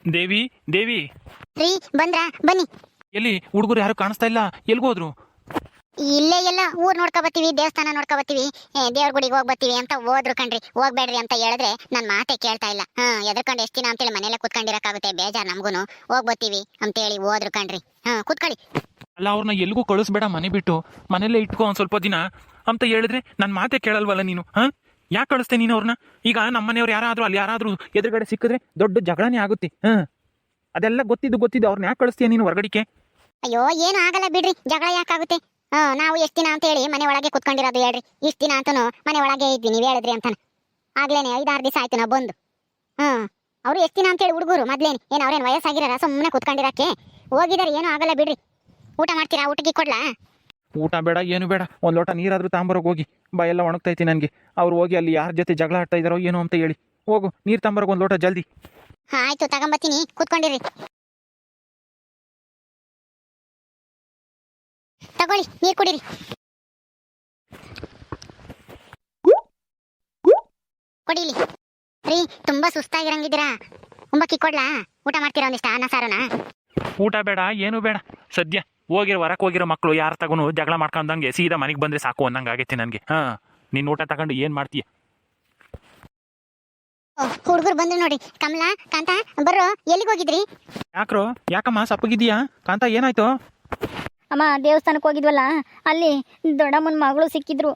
ದೇವಿ ದೇವಿ ರೀ ಬಂದ್ರಾ ಬನ್ನಿ. ಎಲ್ಲಿ ಹುಡುಗರು ಯಾರು ಕಾಣಿಸ್ತಾ ಇಲ್ಲ, ಎಲ್ಗೋದ್ರು? ಇಲ್ಲೇ ಎಲ್ಲ ಊರ್ ನೋಡ್ಕೊ ಬತ್ತೀವಿ, ದೇವಸ್ಥಾನ ನೋಡ್ಕೊ ಬತ್ತೀವಿ, ದೇವ್ರ ಗುಡಿಗೆ ಹೋಗ್ ಬತ್ತೀವಿ ಅಂತ ಹೋದ್ರು ಕಣ್ರಿ. ಹೋಗ್ಬೇಡ್ರಿ ಅಂತ ಹೇಳಿದ್ರೆ ನನ್ ಮಾತೆ ಕೇಳ್ತಾ ಇಲ್ಲ. ಎದ್ರಕೊಂಡು ಎಷ್ಟ್ ದಿನ ಅಂತೇಳಿ ಮನೇಲೆ ಕುತ್ಕೊಂಡಿರಕ್ಕಾಗುತ್ತೆ, ಬೇಜಾರ್ ನಮ್ಗುನು. ಹೋಗ್ ಬತ್ತೀವಿ ಅಂತೇಳಿ ಹೋದ್ರು ಕಣ್ರಿ. ಕುತ್ಕೊಳ್ಳಿ. ಅಲ್ಲ, ಅವ್ರನ್ನ ಎಲ್ಗೂ ಕಳಿಸ್ಬೇಡ, ಮನೆ ಬಿಟ್ಟು ಮನೇಲೆ ಇಟ್ಕೋ ಒಂದ್ ಸ್ವಲ್ಪ ದಿನ ಅಂತ ಹೇಳಿದ್ರೆ ನನ್ ಮಾತೆ ಕೇಳಲ್ವಲ್ಲ ನೀನು? ಯಾಕೆ ಕಳಿಸ್ತೆ ನೀನು ಅವ್ರನ್ನ? ಈಗ ನಮ್ಮ ಮನೆಯವ್ರು ಯಾರಾದ್ರೂ ಅಲ್ಲಿ ಯಾರಾದ್ರೂ ಎದುರುಗಡೆ ಸಿಕ್ಕಿದ್ರೆ ದೊಡ್ಡ ಜಗಳನೇ ಆಗುತ್ತೆ. ಅದೆಲ್ಲ ಗೊತ್ತಿದ್ದು ಅವ್ರನ್ನ ಯಾಕೆ ಕಳಿಸ್ತೀಯ ನೀನು ಹೊರಗಡಿಕೆ? ಅಯ್ಯೋ ಏನು ಆಗಲ್ಲ ಬಿಡ್ರಿ, ಜಗಳ ಯಾಕಾಗುತ್ತೆ? ನಾವು ಎಷ್ಟ್ ದಿನ ಅಂತ ಹೇಳಿ ಮನೆ ಒಳಗೆ ಕುತ್ಕೊಂಡಿರೋದು ಹೇಳ್ರಿ. ಇಷ್ಟ್ ದಿನ ಅಂತನೂ ಮನೆ ಒಳಗೆ ಇದ್ವಿ, ನೀವ್ ಹೇಳಿದ್ರಿ ಅಂತಾನ. ಆಗ್ಲೇನೆ 5-6 ದಿವಸ ಆಯ್ತು ನಾವು ಬಂದು. ಅವ್ರು ಎಷ್ಟ್ ದಿನ ಅಂತೇಳಿ ಹುಡುಗರು ಮೊದ್ಲೇನೆ ಏನ್ ಅವ್ರೇನ್ ವಯಸ್ಸಾಗಿರಾರ ಸುಮ್ಮನೆ ಕುತ್ಕೊಂಡಿರಕ್ಕೆ? ಹೋಗಿದಾರೆ, ಏನು ಆಗಲ್ಲ ಬಿಡ್ರಿ. ಊಟ ಮಾಡ್ತೀರಾ? ಊಟಕ್ಕೆ ಕೊಡ್ಲಾ? ಊಟ ಬೇಡ, ಏನು ಬೇಡ, ಒಂದ್ ಲೋಟ ನೀರಾದ್ರೂ ತಾಂಬರೋಗಿ ಹೋಗಿ. ಬಾಯೆಲ್ಲ ಒಣಗ್ತೈತಿ ನನಗೆ. ಅವ್ರು ಹೋಗಿ ಅಲ್ಲಿ ಯಾರ ಜೊತೆ ಜಗಳ ಆಡ್ತಾ ಇದಾರೋ ಏನೋ ಅಂತ ಹೇಳಿ. ಹೋಗು, ನೀರು ತಾಂಬರೋಗಿ ಒಂದ್ ಲೋಟ ಜಲ್ದಿ. ಆಯ್ತು, ತಗೊಂಬತ್ತೀನಿ, ಕೂತ್ಕೊಂಡಿರಿ. ತಗೊಳ್ಳಿ, ನೀರ್ ಕುಡೀರಿ. ಕೊಡಿಲಿ ರೀ. ತುಂಬಾ ಸುಸ್ತಾಗಿರಂಗಿದ್ದೀರಾ, ಉಂಬಕ್ಕಿ ಕೊಡ್ಲಾ? ಊಟ ಮಾಡ್ತೀರಾ ಒಂದಿಷ್ಟ ಅನ್ನ ಸಾರನ? ಊಟ ಬೇಡ, ಏನು ಬೇಡ. ಸದ್ಯ ಹೊರಕ್ಕೆ ಹೋಗಿರೋ ಮಕ್ಕಳು ಯಾರು ತಗೊಂಡು ಜಗಳ ಮಾಡ್ಕೊಂಡಂಗೆ ಸೀದಾ ಮನೆಗೆ ಬಂದ್ರೆ ಸಾಕು ಅನ್ನಂಗೆ ಆಗೈತೆ ನನಗೆ. ನಿನ್ನ ಊಟ ತಗೊಂಡು ಏನು ಮಾಡ್ತೀಯ? ಹುಡುಗರು ಬಂದ್ರು ನೋಡಿ. ಕಮಲಾ, ಕಾಂತ, ಬರ್ರೋ. ಎಲ್ಲಿಗೆ ಹೋಗಿದ್ರಿ? ಯಾಕಮ್ಮ ಸಪ್ಪಗಿದೀಯಾ? ಕಾಂತ, ಏನಾಯ್ತು? ಅಮ್ಮ, ದೇವಸ್ಥಾನಕ್ಕೆ ಹೋಗಿದ್ವಲ್ಲ, ಅಲ್ಲಿ ದೊಡ್ಡಮ್ಮನ ಮಗಳು ಸಿಕ್ಕಿದ್ರು.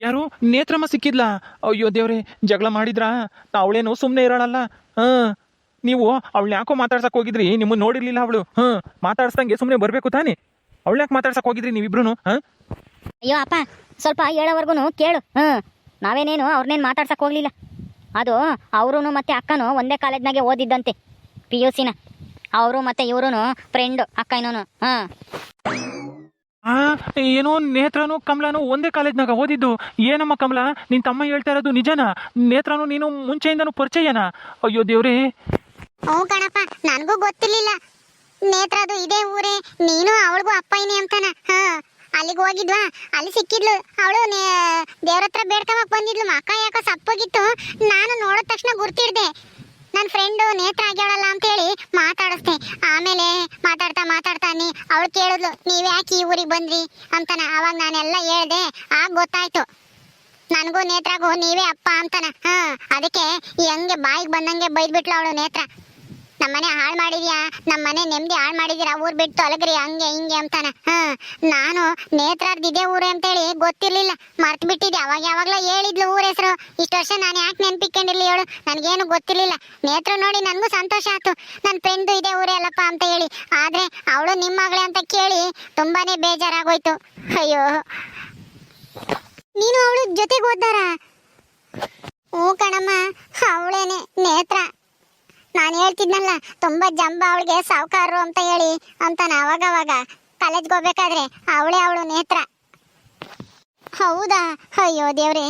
ಯಾರು? ನೇತ್ರಮ್ಮ ಸಿಕ್ಕಿದ್ಲಾ? ಅಯ್ಯೋ ದೇವ್ರೆ, ಜಗಳ ಮಾಡಿದ್ರಾ? ಅವಳೇನು ಸುಮ್ಮನೆ ಇರೋಳಲ್ಲ. ನೀವು ಅವಳು ಯಾಕೋ ಮಾತಾಡ್ಸಕ್ ಹೋಗಿದ್ರಿ? ನಿಮ್ಮನ್ನ ನೋಡಿರ್ಲಿಲ್ಲ ಅವಳು. ಮಾತಾಡ್ಸ್ದಂಗೆ ಸುಮ್ಮನೆ ಬರ್ಬೇಕು ತಾನೆ? ಅವಳು ಯಾಕೆ ಮಾತಾಡ್ಸಕ್ ಹೋಗಿದ್ರಿ ನೀವಿಬ್ರು? ಅಯ್ಯೋ ಅಪ್ಪ, ಸ್ವಲ್ಪ ಹೇಳೋವರೆಗೂ ಕೇಳು. ನಾವೇನೇನು ಅವ್ರನ್ನೇನು ಮಾತಾಡ್ಸಕ್ ಹೋಗ್ಲಿಲ್ಲ. ಅದು ಅವರು ಮತ್ತೆ ಅಕ್ಕನು ಒಂದೇ ಕಾಲೇಜ್ನಾಗೆ ಓದಿದ್ದಂತೆ, PUCನ. ಅವರು ಮತ್ತೆ ಇವರು ಫ್ರೆಂಡ್, ಅಕ್ಕ ಇನ್ನೋನು. ಏನೋ ನೇತ್ರನು ಕಮಲಾನು ಒಂದೇ ಕಾಲೇಜ್ನಾಗ ಓದಿದ್ದು? ಏನಮ್ಮ ಕಮಲಾ, ನಿನ್ ತಮ್ಮ ಹೇಳ್ತಾ ಇರೋದು ನಿಜನಾ? ನೇತ್ರನು ನೀನು ಮುಂಚೆಯಿಂದನೂ ಪರಿಚಯನಾ? ಅಯ್ಯೋ ದೇವ್ರೇ. ಹ್ಞೂ ಕಣಪ್ಪ, ನನಗೂ ಗೊತ್ತಿರ್ಲಿಲ್ಲ. ನೇತ್ರದು ಇದೇ ಊರೇ, ನೀನು ಅವಳಿಗೂ ಅಪ್ಪಯ್ಯನೇ ಅಂತಾನ. ಅಲ್ಲಿಗೆ ಹೋಗಿದ್ವಾ, ಅಲ್ಲಿ ಸಿಕ್ಕಿದ್ಲು ಅವಳು. ದೇವ್ರ ಹತ್ರ ಬೇಡ್ಕಮಕ್ ಬಂದಿದ್ಲು. ಅಕ್ಕ ಯಾಕೋ ಸಪ್ಪೋಗಿತ್ತು. ನಾನು ನೋಡಿದ ತಕ್ಷಣ ಗುರ್ತಿಡ್ದೆ. ನನ್ನ ಫ್ರೆಂಡು ನೇತ್ರ ಆಗ್ಯಾಳಲ್ಲ ಅಂತೇಳಿ ಮಾತಾಡಿಸ್ದೆ. ಆಮೇಲೆ ಮಾತಾಡ್ತಾನೆ ಅವಳು ಕೇಳಿದ್ಲು, ನೀವ್ ಯಾಕೆ ಈ ಊರಿಗೆ ಬಂದ್ರಿ ಅಂತಾನ. ಅವಾಗ ನಾನೆಲ್ಲ ಹೇಳ್ದೆ. ಆಗ ಗೊತ್ತಾಯ್ತು ನನಗೂ ನೇತ್ರಾಗೂ ನೀವೇ ಅಪ್ಪ ಅಂತಾನ. ಅದಕ್ಕೆ ಹೆಂಗೆ ಬಾಯಿಗೆ ಬಂದಂಗೆ ಬೈದ್ಬಿಟ್ಲು ಅವಳು ನೇತ್ರ. ನಮ್ಮನೆ ಹಾಳು ಮಾಡಿದ್ಯಾ, ನಮ್ಮನೆ ನೆಮ್ಮದಿ ಹಾಳು ಮಾಡಿದಿರಾ, ಊರ್ ಬಿಟ್ಟು ಅಲಗ್ರಿ, ಹಂಗೆ ಹಿಂಗೆ ಅಂತಾನ. ನಾನು ನೇತ್ರಾರ್ದಿದೆ ಊರು ಅಂತೇಳಿ ಗೊತ್ತಿರ್ಲಿಲ್ಲ, ಮರ್ತು ಬಿಟ್ಟಿದ್ದೆ. ಯಾವಾಗ್ಲೂ ಹೇಳಿದ್ಲು ಊರ ಹೆಸರು. ಇಷ್ಟು ವರ್ಷ ನಾನು ಯಾಕೆ ನೆನ್ಪಿಕೊಂಡಿರ್ಲಿ ಹೇಳು? ನನಗೇನು ಗೊತ್ತಿರ್ಲಿಲ್ಲ. ನೇತ್ರ ನೋಡಿ ನನಗೂ ಸಂತೋಷ ಆಯ್ತು, ನನ್ನ ಫ್ರೆಂಡು ಇದೇ ಊರೇ ಅಲ್ಲಪ್ಪ ಅಂತ ಹೇಳಿ. ಆದ್ರೆ ಅವಳು ನಿಮ್ಮ ಮಗಳೇ ಅಂತ ಕೇಳಿ ತುಂಬಾನೇ ಬೇಜಾರಾಗೋಯ್ತು. ಅಯ್ಯೋ, ನೀನು ಅವಳು ಜೊತೆಗೆ ಓದ್ದಾರ? ಹ್ಞೂ ಕಣಮ್ಮ, ಅವಳೇನೆ ನೇತ್ರ. ನಾನು ಹೇಳ್ತಿದ್ನಲ್ಲ, ತುಂಬಾ ಜಂಬ ಅವಳಿಗೆ, ಸಾವುಕಾರರು ಅಂತ ಹೇಳಿ ಅಂತಾನ. ಅವಾಗವಾಗ ಕಾಲೇಜ್ಗೆ ಹೋಗ್ಬೇಕಾದ್ರೆ ಅವಳು ನೇತ್ರ. ಹೌದಾ? ಅಯ್ಯೋ ದೇವ್ರೆ,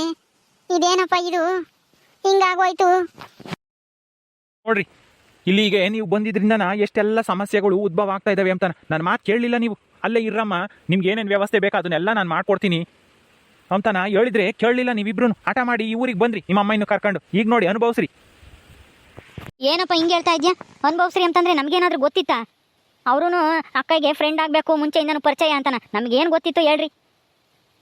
ಇದೇನಪ್ಪ ಇದು ಹಿಂಗಾಗೋಯ್ತು? ನೋಡ್ರಿ, ಇಲ್ಲಿಗೆ ನೀವು ಬಂದಿದ್ರಿಂದ ಎಷ್ಟೆಲ್ಲ ಸಮಸ್ಯೆಗಳು ಉದ್ಭವ ಆಗ್ತಾ ಇದಾವೆ ಅಂತ ನನ್ನ ಮಾತು ಕೇಳಲಿಲ್ಲ ನೀವು. ಅಲ್ಲೇ ಇರಮ್ಮ, ನಿಮ್ಗೆ ಏನೇನು ವ್ಯವಸ್ಥೆ ಬೇಕು ಅದನ್ನೆಲ್ಲ ನಾನು ಮಾಡ್ಕೊಡ್ತೀನಿ ಅಂತಾನ ಹೇಳಿದ್ರೆ ಕೇಳಲಿಲ್ಲ. ನೀವಿಬ್ರು ಹಠ ಮಾಡಿ ಈ ಊರಿಗೆ ಬಂದ್ರಿ ನಿಮ್ಮ ಅಮ್ಮ ಇನ್ನು ಕರ್ಕೊಂಡು. ಈಗ ನೋಡಿ, ಅನುಭವಿಸ್ರಿ. ಏನಪ್ಪ ಹಿಂಗೆ ಹೇಳ್ತಾ ಇದ್ಯಾ? ಅನುಭವಿಸ್ರಿ ಅಂತಂದ್ರೆ ನಮ್ಗೇನಾದ್ರೂ ಗೊತ್ತಿತ್ತಾ? ಅವರೂ ಅಕ್ಕಗೆ ಫ್ರೆಂಡ್ ಆಗಬೇಕು, ಮುಂಚೆಯಿಂದನೂ ಪರಿಚಯ ಅಂತಾನ. ನಮಗೇನು ಗೊತ್ತಿತ್ತು ಹೇಳ್ರಿ?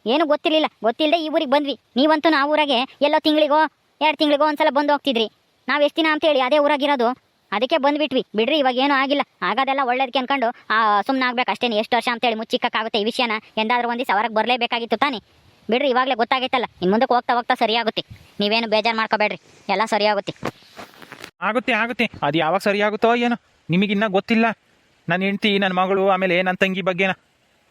ಏನು ಗೊತ್ತಿರಲಿಲ್ಲ. ಗೊತ್ತಿಲ್ಲದೆ ಈ ಊರಿಗೆ ಬಂದ್ವಿ. ನೀವಂತೂ ನಾವು ಊರಾಗೆ ಎಲ್ಲೋ ತಿಂಗಳಿಗೋ 2 ತಿಂಗಳಿಗೋ ಒಂದ್ಸಲ ಬಂದು ಹೋಗ್ತಿದ್ರಿ. ನಾವು ಎಷ್ಟು ದಿನ ಅಂತೇಳಿ ಅದೇ ಊರಾಗಿರೋದು, ಅದಕ್ಕೆ ಬಂದ್ಬಿಟ್ವಿ. ಬಿಡ್ರಿ, ಇವಾಗ ಏನೂ ಆಗಿಲ್ಲ. ಆಗೋದೆಲ್ಲ ಒಳ್ಳೇದಕ್ಕೆ ಅನ್ಕೊಂಡು ಸುಮ್ಮನೆ ಆಗ್ಬೇಕು ಅಷ್ಟೇನೆ. ಎಷ್ಟು ವರ್ಷ ಅಂತೇಳಿ ಮುಚ್ಚಿಕ್ಕಾಗುತ್ತೆ ಈ ವಿಷಯನ? ಎಂದಾದ್ರೂ ಒಂದು ದಿವಸ ಹೊರಗೆ ಬರಲೇಬೇಕಾಗಿತ್ತು ತಾನೆ? ಬಿಡ್ರಿ, ಇವಾಗಲೇ ಗೊತ್ತಾಗೈತಲ್ಲ. ಇನ್ನು ಮುಂದಕ್ಕೆ ಹೋಗ್ತಾ ಸರಿಯಾಗುತ್ತೆ. ನೀವೇನು ಬೇಜಾರು ಮಾಡ್ಕೋಬೇಡ್ರಿ, ಎಲ್ಲ ಸರಿಯಾಗುತ್ತೆ. ಆಗುತ್ತೆ. ಅದು ಯಾವಾಗ ಸರಿಯಾಗುತ್ತೋ ಏನೋ, ನಿಮಗಿನ್ನ ಗೊತ್ತಿಲ್ಲ. ನನ್ನ ಹೆಂಡತಿ, ನನ್ನ ಮಗಳು, ಆಮೇಲೆ ನನ್ನ ತಂಗಿ ಬಗ್ಗೆನ.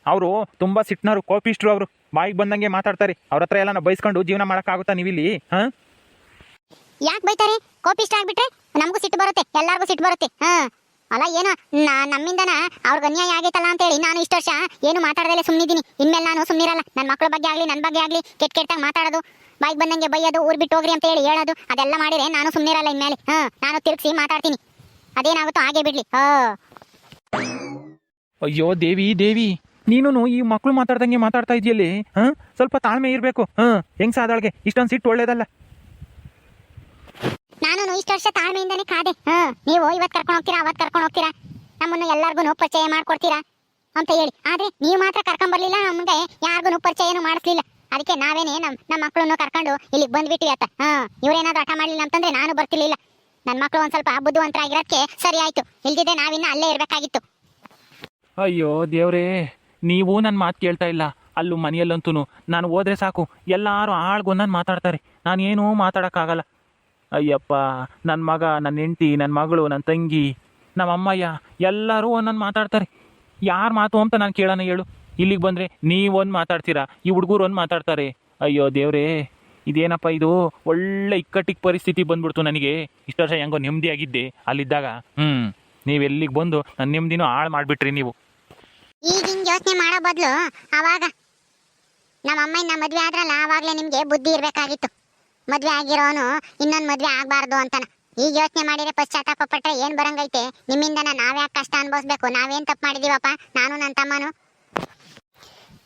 ಅವರು ತುಂಬ ಸಿಟ್ನರು, ಕೋಪಿಸ್ಟ್ರು. ಅವರು ಬಾಯಿಗೆ ಬಂದಂಗೆ ಮಾತಾಡ್ತಾರೆ. ಅವ್ರ ಹತ್ರ ಎಲ್ಲ ಬೈಸ್ಕೊಂಡು ಜೀವನ ಮಾಡೋಕ್ಕಾಗುತ್ತಾ ನೀವಿಲ್ಲಿ? ಯಾಕೆ ಬೈತಾರೆ? ಕೋಪಿಷ್ಟ ಆಗ್ಬಿಟ್ರೆ ನಮಗೂ ಸಿಟ್ಟು ಬರುತ್ತೆ, ಎಲ್ಲಾರ್ಗೂ ಸಿಟ್ಟು ಬರುತ್ತೆ. ಅಲ್ಲ ಏನೋ ನಮ್ಮಿಂದನ ಅವ್ರಿಗೆ ಅನ್ಯಾಯ ಆಗೈತಲ್ಲ ಅಂತೇಳಿ ನಾನು ಇಷ್ಟು ವರ್ಷ ಏನು ಮಾತಾಡದಲ್ಲೇ ಸುಮ್ಮನಿದ್ದೀನಿ. ಇನ್ಮೇಲೆ ನಾನು ಸುಮ್ಮನಿರಲ್ಲ. ನನ್ನ ಮಕ್ಕಳ ಬಗ್ಗೆ ಆಗಲಿ, ನನ್ನ ಬಗ್ಗೆ ಆಗಲಿ ಕೆಟ್ಟಾಗಿ ಮಾತಾಡೋದು, ಬಾಯಿಗೆ ಬಂದಂಗೆ ಬೈಯೋದು, ಊರ್ ಬಿಟ್ಟು ಹೋಗ್ರಿ ಅಂತ ಹೇಳಿ ಹೇಳೋದು, ಅದೆಲ್ಲ ಮಾಡಿದ್ರೆ ನಾನು ಸುಮ್ಮನಿರಲ್ಲ ಇನ್ಮೇಲೆ. ನಾನು ತಿರ್ಗಿಸಿ ಮಾತಾಡ್ತೀನಿ. ಅದೇನಾಗುತ್ತೋ ಹಾಗೆ ಬಿಡ್ಲಿ. ಅಯ್ಯೋ ದೇವಿ, ನೀನು ಈ ಮಕ್ಕಳು ಮಾತಾಡ್ದಂಗೆ ಮಾತಾಡ್ತಾ ಇದೆಯಲ್ಲಿ. ಸ್ವಲ್ಪ ತಾಳ್ಮೆ ಇರಬೇಕು. ಹೆಂಗ್ ಸಾದೊಳಗೆ ಇಷ್ಟೊಂದು ಸಿಟ್ಟು ಒಳ್ಳೇದಲ್ಲ. ನಾನು ಇಷ್ಟು ವರ್ಷ ತಾಳ್ಮೆಯಿಂದಾನೇ ಕಾದೆ. ನೀವು ಇವತ್ತು ಕರ್ಕೊಂಡು ಹೋಗ್ತೀರಾ, ಅವತ್ತು ಕರ್ಕೊಂಡು ಹೋಗ್ತೀರಾ, ನಮ್ಮನ್ನು ಎಲ್ಲಾರ್ಗು ಪರಿಚಯ ಮಾಡ್ಕೊಡ್ತೀರಾ ಅಂತ ಹೇಳಿ. ಆದ್ರೆ ನೀವು ಮಾತ್ರ ಕರ್ಕೊಂಡ್ ಬರ್ಲಿಲ್ಲ, ನಮ್ಗೆ ಯಾರಿಗೂ ಪರಿಚಯನೂ ಮಾಡಿಸ್ಲಿಲ್ಲ. ಅದಕ್ಕೆ ನಾವೇನೇ ನಮ್ಮ ಮಕ್ಕಳನ್ನು ಕರ್ಕೊಂಡು ಇಲ್ಲಿಗೆ ಬಂದ್ಬಿಟ್ವಿ ಅತ್ತ. ಇವ್ರೇನಾದ್ರೂ ಹಠ ಮಾಡ್ಲಿಲ್ಲ ಅಂತಂದ್ರೆ ನಾನು ಬರ್ತಿರ್ಲಿಲ್ಲ. ನನ್ನ ಮಕ್ಕಳು ಒಂದ್ ಸ್ವಲ್ಪ ಬುದ್ಧಿವಂತರಾಗಿರೋದಕ್ಕೆ ಸರಿ ಆಯ್ತು, ಇಲ್ದಿದ್ರೆ ನಾವಿನ್ನ ಅಲ್ಲೇ ಇರ್ಬೇಕಾಗಿತ್ತು. ಅಯ್ಯೋ ದೇವ್ರೇ, ನೀವು ನನ್ನ ಮಾತು ಕೇಳ್ತಾ ಇಲ್ಲ. ಅಲ್ಲೂ ಮನೆಯಲ್ಲಂತೂ ನಾನು ಹೋದ್ರೆ ಸಾಕು, ಎಲ್ಲರೂ ಆಳ್ಗೊಂದನ್ನು ಮಾತಾಡ್ತಾರೆ, ನಾನೇನೂ ಮಾತಾಡೋಕ್ಕಾಗಲ್ಲ. ಅಯ್ಯಪ್ಪ, ನನ್ನ ಮಗ, ನನ್ನ ಹೆಂಡತಿ, ನನ್ನ ಮಗಳು, ನನ್ನ ತಂಗಿ, ನಮ್ಮ ಅಮ್ಮಯ್ಯ ಎಲ್ಲರೂ ಒಂದೊಂದು ಮಾತಾಡ್ತಾರೆ. ಯಾರು ಮಾತು ಅಂತ ನಾನು ಕೇಳೋಣ ಹೇಳು? ಇಲ್ಲಿಗೆ ಬಂದರೆ ನೀವೊಂದು ಮಾತಾಡ್ತೀರಾ, ಈ ಹುಡುಗರು ಒಂದು ಮಾತಾಡ್ತಾರೆ. ಅಯ್ಯೋ ದೇವ್ರೇ, ಇದೇನಪ್ಪ ಇದು? ಒಳ್ಳೆ ಇಕ್ಕಟ್ಟಿಗೆ ಪರಿಸ್ಥಿತಿ ಬಂದ್ಬಿಡ್ತು ನನಗೆ. ಇಷ್ಟು ವರ್ಷ ಹೆಂಗೋ ನೆಮ್ಮದಿಯಾಗಿದ್ದೆ ಅಲ್ಲಿದ್ದಾಗ. ನೀವೆಲ್ಲಿಗೆ ಬಂದು ನನ್ನ ನೆಮ್ಮದಿನೂ ಹಾಳು ಮಾಡಿಬಿಟ್ರಿ ನೀವು. ಈಗ ಹಿಂಗೆ ಯೋಚನೆ ಮಾಡೋ ಬದಲು ಅವಾಗ ನಮ್ಮ ಅಮ್ಮನ ಮದ್ವೆ ಆದ್ರಲ್ಲ, ಆವಾಗಲೇ ನಿಮಗೆ ಬುದ್ಧಿ ಇರಬೇಕಾಗಿತ್ತು. ಮದ್ವೆ ಆಗಿರೋನು ಇನ್ನೊಂದು ಮದ್ವೆ ಆಗಬಾರ್ದು ಅಂತಾನ. ಈಗ ಯೋಚನೆ ಮಾಡಿದ್ರೆ ಪಶ್ಚಾತ್ತಾಪ ಪಟ್ರೆ ಏನು ಬರಂಗೈತೆ? ನಿಮ್ಮಿಂದನ ನಾವ್ಯಾಕೆ ಕಷ್ಟ ಅನ್ಭವಿಸ್ಬೇಕು? ನಾವೇನು ತಪ್ಪು ಮಾಡಿದೀವಪ್ಪ, ನಾನು ನನ್ನ ತಮ್ಮನು.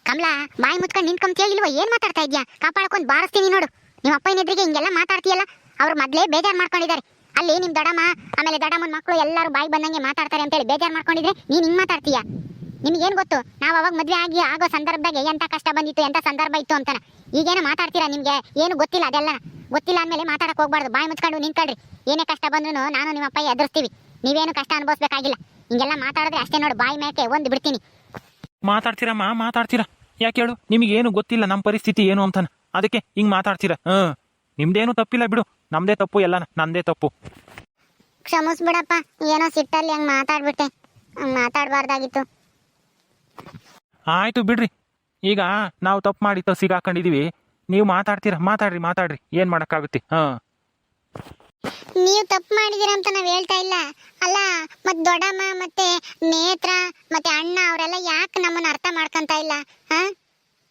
ಕಮಲಾ, ಬಾಯಿ ಮುತ್ಕೊಂಡು ನಿಂತ್ಕೊಂತ ಇಲ್ವ? ಏನು ಮಾತಾಡ್ತಾ ಇದ್ಯಾ? ಕಾಪಾಡ್ಕೊಂಡು ಬಾರಿಸ್ತೀನಿ ನೋಡು. ನಿಮ್ಮ ಅಪ್ಪನ ಎದುರಿಗೆ ಹಿಂಗೆಲ್ಲ ಮಾತಾಡ್ತೀಯಲ್ಲ, ಅವ್ರು ಮೊದಲೇ ಬೇಜಾರು ಮಾಡ್ಕೊಂಡಿದ್ದಾರೆ. ಅಲ್ಲಿ ನಿಮ್ಮ ದೊಡ್ಡಮ್ಮ ಆಮೇಲೆ ದೊಡ್ಡಮ್ಮನ ಮಕ್ಕಳು ಎಲ್ಲರೂ ಬಾಯಿ ಬಂದಂಗೆ ಮಾತಾಡ್ತಾರೆ ಅಂತೇಳಿ ಬೇಜಾರು ಮಾಡ್ಕೊಂಡಿದ್ರೆ ನೀನು ಹಿಂಗೆ ಮಾತಾಡ್ತೀಯಾ? ನಿಮಗೇನು ಗೊತ್ತು ನಾವು ಅವಾಗ ಮದುವೆ ಆಗೋ ಸಂದರ್ಭದಾಗ ಎಂಥ ಕಷ್ಟ ಬಂದಿತ್ತು, ಎಂಥ ಸಂದರ್ಭ ಇತ್ತು ಅಂತಾನೆ. ಈಗೇನು ಮಾತಾಡ್ತೀರಾ? ನಿಮಗೆ ಏನು ಗೊತ್ತಿಲ್ಲ, ಅದೆಲ್ಲ ಗೊತ್ತಿಲ್ಲ ಅಂದಮೇಲೆ ಮಾತಾಡಕ್ಕೆ ಹೋಗ್ಬಾರ್ದು. ಬಾಯಿ ಮುಚ್ಕೊಂಡು ನಿಂತ್ಕೊಳ್ರಿ. ಏನೇ ಕಷ್ಟ ಬಂದ್ರೂ ನಾನು ನಿಮ್ಮ ಅಪ್ಪ ಎದುರಿಸ್ತೀವಿ. ನೀವೇನು ಕಷ್ಟ ಅನುಭವಿಸ್ಬೇಕಾಗಿಲ್ಲ. ಹಿಂಗೆಲ್ಲ ಮಾತಾಡಿದ್ರೆ ಅಷ್ಟೇ ನೋಡು, ಬಾಯಿ ಮೇಕೆ ಒಂದು ಬಿಡ್ತೀನಿ. ಮಾತಾಡ್ತೀರಮ್ಮ, ಮಾತಾಡ್ತೀರಾ? ಯಾಕೆ ಹೇಳು? ನಿಮಗೇನು ಗೊತ್ತಿಲ್ಲ ನಮ್ಮ ಪರಿಸ್ಥಿತಿ ಏನು ಅಂತಾನೆ, ಅದಕ್ಕೆ ಹಿಂಗೆ ಮಾತಾಡ್ತೀರಾ? ನಿಮ್ದೇನು ತಪ್ಪಿಲ್ಲ ಬಿಡು, ನಮ್ಮದೇ ತಪ್ಪು, ಎಲ್ಲ ನನ್ನದೇ ತಪ್ಪು. ಕ್ಷಮಿಸ್ಬಿಡಪ್ಪ, ಏನೋ ಸಿಟ್ಟಲ್ಲಿ ಹಂಗೆ ಮಾತಾಡ್ಬಿಟ್ಟೆ, ಹಂಗೆ ಮಾತಾಡಬಾರ್ದಾಗಿತ್ತು. ಆಯಿತು ಬಿಡ್ರಿ, ಈಗ ನಾವು ತಪ್ಪು ಮಾಡಿ ಸಿಗಾಕೊಂಡಿದೀವಿ. ನೀವು ಮಾತಾಡ್ತೀರಾ? ಮಾತಾಡ್ರಿ, ಏನು ಮಾಡೋಕ್ಕಾಗುತ್ತೆ? ನೀವು ತಪ್ಪು ಮಾಡಿದಿರ ಅಂತ ನಾವು ಹೇಳ್ತಾ ಇಲ್ಲ. ಅಲ್ಲ, ಮತ್ತೆ ದೊಡ್ಡಮ್ಮ ಮತ್ತೆ ನೇತ್ರ ಮತ್ತೆ ಅಣ್ಣ ಅವರೆಲ್ಲ ಯಾಕೆ ನಮ್ಮನ್ನ ಅರ್ಥ ಮಾಡ್ಕೊಂತ ಇಲ್ಲ?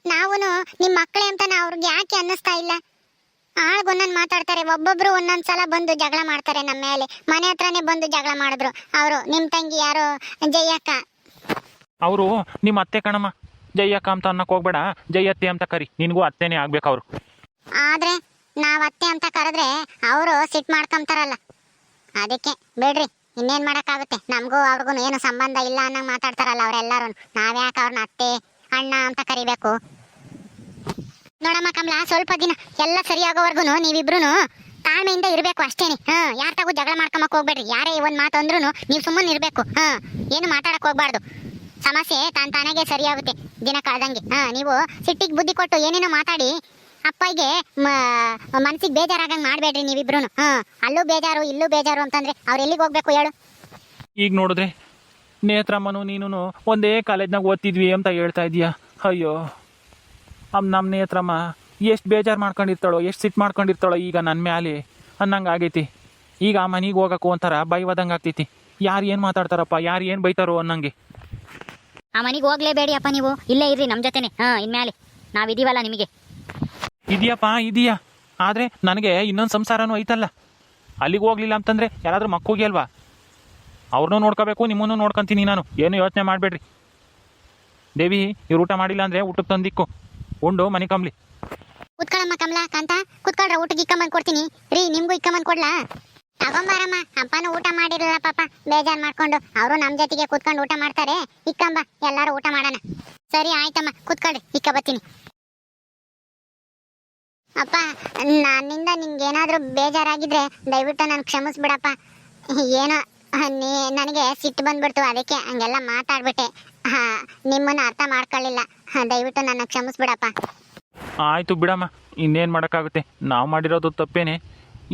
ನಾವು ನಿಮ್ಮ ಮಕ್ಕಳೇ ಅಂತ ಅವ್ರಿಗೆ ಯಾಕೆ ಅನ್ನಿಸ್ತಾ ಇಲ್ಲ? ಆಳ್ಗೊಂದೊಂದು ಮಾತಾಡ್ತಾರೆ, ಒಬ್ಬೊಬ್ರು ಒಂದೊಂದು ಸಲ ಬಂದು ಜಗಳ ಮಾಡ್ತಾರೆ ನಮ್ಮ ಮೇಲೆ. ಮನೆ ಹತ್ರನೇ ಬಂದು ಜಗಳ ಮಾಡಿದ್ರು ಅವರು. ನಿಮ್ಮ ತಂಗಿ ಯಾರು, ಜಯಕ್ಕ, ಅವರು ನಿಮ್ಮ ಅತ್ತೆ ಕಣಮ್ಮ. ಜಯಕ್ಕ ಅಂತ ಅನ್ನಕ್ಕೆ ಹೋಗ್ಬೇಡ, ಜಯತ್ತೆ ಅಂತ ಕರಿ. ನಿನಗೂ ಅತ್ತೆನೇ ಆಗ್ಬೇಕು ಅವರು. ಆದ್ರೆ ನಾವ್ ಅತ್ತೆ ಅಂತ ಕರೆದ್ರೆ ಅವರು ಸಿಟ್ಟು ಮಾಡ್ಕೊಂತಾರಲ್ಲ, ಅದಕ್ಕೆ ಬೇಡ್ರಿ. ಇನ್ನೇನ್ ಮಾಡಕ್ಕಾಗುತ್ತೆ? ನಮಗೂ ಅವ್ರಿಗೂ ಏನು ಸಂಬಂಧ ಇಲ್ಲ ಅನ್ನಂಗೆ ಮಾತಾಡ್ತಾರಲ್ಲ ಅವರೆಲ್ಲರೂ. ನಾವ್ಯಾಕೆ ಅವ್ರನ್ನ ಅತ್ತೆ ಅಣ್ಣ ಅಂತ ಕರಿಬೇಕು? ನೋಡಮ್ಮ ಕಮಲಾ, ಸ್ವಲ್ಪ ದಿನ ಎಲ್ಲ ಸರಿಯಾಗೋವರೆಗೂ ನೀವಿಬ್ರು ತಾಳ್ಮೆಯಿಂದ ಇರಬೇಕು ಅಷ್ಟೇನೆ. ಯಾರ ತಗೋ ಜಗಳ ಮಾಡ್ಕೊಂಬಕ್ ಹೋಗ್ಬೇಡ್ರಿ. ಯಾರೇ ಒಂದು ಮಾತು ಅಂದ್ರೂ ನೀವು ಸುಮ್ಮನೆ ಇರಬೇಕು. ಏನು ಮಾತಾಡಕ್ ಹೋಗ್ಬಾರ್ದು. ಸಮಸ್ಯೆ ತಾನಾಗೆ ಸರಿಯಾಗುತ್ತೆ ದಿನ ಕಳೆದಂಗೆ. ನೀವು ಸಿಟ್ಟಿಗೆ ಬುದ್ಧಿ ಕೊಟ್ಟು ಏನೇನೋ ಮಾತಾಡಿ ಅಪ್ಪಗೆ ಮನ್ಸಿಗೆ ಬೇಜಾರಾಗಂಗೆ ಮಾಡಬೇಡ್ರಿ ನೀವಿಬ್ರು. ಅಲ್ಲೂ ಬೇಜಾರು ಇಲ್ಲೂ ಬೇಜಾರು ಅಂತಂದ್ರೆ ಅವ್ರು ಎಲ್ಲಿಗೆ ಹೋಗ್ಬೇಕು ಹೇಳು? ಈಗ ನೋಡಿದ್ರೆ ನೇತ್ರಮ್ಮನು ನೀನು ಒಂದೇ ಕಾಲೇಜ್ನಾಗ ಓದ್ತಿದ್ವಿ ಅಂತ ಹೇಳ್ತಾ ಇದೀಯಾ. ಅಯ್ಯೋ, ನಮ್ಮ ನೇತ್ರಮ್ಮ ಎಷ್ಟು ಬೇಜಾರು ಮಾಡ್ಕೊಂಡಿರ್ತಾಳೋ, ಎಷ್ಟು ಸಿಟ್ಟು ಮಾಡ್ಕೊಂಡಿರ್ತಾಳೋ ಈಗ ನನ್ನ ಮ್ಯಾಲೆ ಅನ್ನಂಗೆ ಆಗೈತಿ. ಈಗ ಮನೆಗೆ ಹೋಗಕ್ಕೆ ಒಂಥರ ಬೈವದಂಗೆ ಆಗ್ತೈತಿ. ಯಾರು ಏನು ಮಾತಾಡ್ತಾರಪ್ಪ, ಯಾರು ಏನು ಬೈತಾರೋ ಅನ್ನಂಗೆ. ಆ ಮನೆಗೆ ಹೋಗ್ಲೇಬೇಡಿ ಅಪ್ಪ, ನೀವು ಇಲ್ಲೇ ಇರ್ರಿ ನಮ್ಮ ಜೊತೆನೆ. ಇನ್ಮೇಲೆ ನಾವಿದೀವಲ್ಲ ನಿಮಗೆ. ಇದೆಯಾ, ಆದರೆ ನನಗೆ ಇನ್ನೊಂದು ಸಂಸಾರನೂ ಐತಲ್ಲ. ಅಲ್ಲಿಗೆ ಹೋಗ್ಲಿಲ್ಲ ಅಂತಂದರೆ ಯಾರಾದರೂ ಮಕ್ಕಳಿಗೆ ಅಲ್ವಾ, ಅವ್ರನ್ನೂ ನೋಡ್ಕೋಬೇಕು, ನಿಮ್ಮನ್ನು ನೋಡ್ಕೊತೀನಿ ನಾನು. ಏನು ಯೋಚನೆ ಮಾಡಬೇಡ್ರಿ. ದೇವಿ, ಇವ್ರು ಊಟ ಮಾಡಿಲ್ಲ ಅಂದರೆ ಊಟಕ್ಕೆ ತಂದಿಕ್ಕು, ಉಂಡು ಮನೆ ಕಂಬ್ಲಿ. ಕುತ್ಕೊಳ್ಳಮ್ಮ ಕಮಲಾ, ಕಾಂತ ಕುತ್ಕೊಳ್ರ, ಊಟಕ್ಕೆ ಇಕ್ಕಂಬಂದು ಕೊಡ್ತೀನಿ ರೀ. ನಿಮ್ಗೂ ಇಕ್ಕಂಬಂದು ಕೊಡ್ಲಾ? ತಗೊಂಬಾರಮ್ಮ, ಅಪ್ಪನೂ ಊಟ ಮಾಡಿರಲ್ಲ ಪಾಪ, ಬೇಜಾರು ಮಾಡ್ಕೊಂಡು. ಅವರು ನಮ್ಮ ಜೊತೆಗೆ ಕುತ್ಕೊಂಡು ಊಟ ಮಾಡ್ತಾರೆ. ಇಕ್ಕಂಬ, ಎಲ್ಲರೂ ಊಟ ಮಾಡೋಣ. ಸರಿ ಆಯ್ತಮ್ಮ, ಕುತ್ಕೊಳ್ರಿ, ಇಕ್ಕ ಬರ್ತೀನಿ. ಅಪ್ಪ, ನನ್ನಿಂದ ನಿಮ್ಗೇನಾದ್ರೂ ಬೇಜಾರಾಗಿದ್ರೆ ದಯವಿಟ್ಟು ನಾನು ಕ್ಷಮಿಸ್ಬಿಡಪ್ಪ. ಏನೋ ನನಗೆ ಸಿಟ್ಟು ಬಂದ್ಬಿಡ್ತು, ಅದಕ್ಕೆ ಹಂಗೆಲ್ಲ ಮಾತಾಡ್ಬಿಟ್ಟೆ. ನಿಮ್ಮನ್ನು ಅರ್ಥ ಮಾಡ್ಕೊಳ್ಳಿಲ್ಲ. ದಯವಿಟ್ಟು ನನ್ನ ಕ್ಷಮಿಸ್ಬಿಡಪ್ಪ. ಆಯಿತು ಬಿಡಮ್ಮ, ಇನ್ನೇನು ಮಾಡೋಕ್ಕಾಗುತ್ತೆ? ನಾವು ಮಾಡಿರೋದು ತಪ್ಪೇನೆ,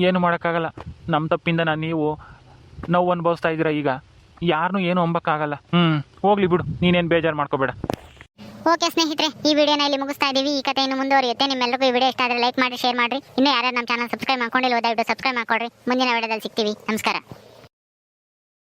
ಏನು ಮಾಡೋಕ್ಕಾಗಲ್ಲ. ನಮ್ಮ ತಪ್ಪಿಂದ ನೀವು ನೋವು ಅನುಭವಿಸ್ತಾ ಇದ್ದೀರಾ. ಈಗ ಯಾರನ್ನೂ ಏನು ಅಂಬಕ್ಕಾಗಲ್ಲ. ಹೋಗ್ಲಿ ಬಿಡು, ನೀನೇನು ಬೇಜಾರು ಮಾಡ್ಕೋಬೇಡ. ಓಕೆ ಸ್ನೇಹಿತರೆ, ಈ ವಿಡಿಯೋನ ಇಲ್ಲಿ ಮುಗಿಸ್ತಾ ಇದ್ದೀವಿ. ಈ ಕಥೆ ಇನ್ನು ಮುಂದುವರಿಯುತ್ತೆ. ನಿಮ್ಮೆಲ್ಲರಿಗೂ ಈ ವಿಡಿಯೋ ಇಷ್ಟ ಆದರೆ ಲೈಕ್ ಮಾಡಿ, ಶೇರ್ ಮಾಡಿರಿ. ಇನ್ನೂ ಯಾರ್ಯಾರು ನಮ್ಮ ಚಾನಲ್ ಸಬ್ಸ್ಕ್ರೈಬ್ ಮಾಡ್ಕೊಂಡಿಲ್ಲ ದಯವಿಟ್ಟು ಸಬ್ಸ್ಕ್ರೈಬ್ ಮಾಡ್ಕೊಡ್ರಿ. ಮುಂದಿನ ವಿಡಿಯೋದಲ್ಲಿ ಸಿಗ್ತೀವಿ. ನಮಸ್ಕಾರ.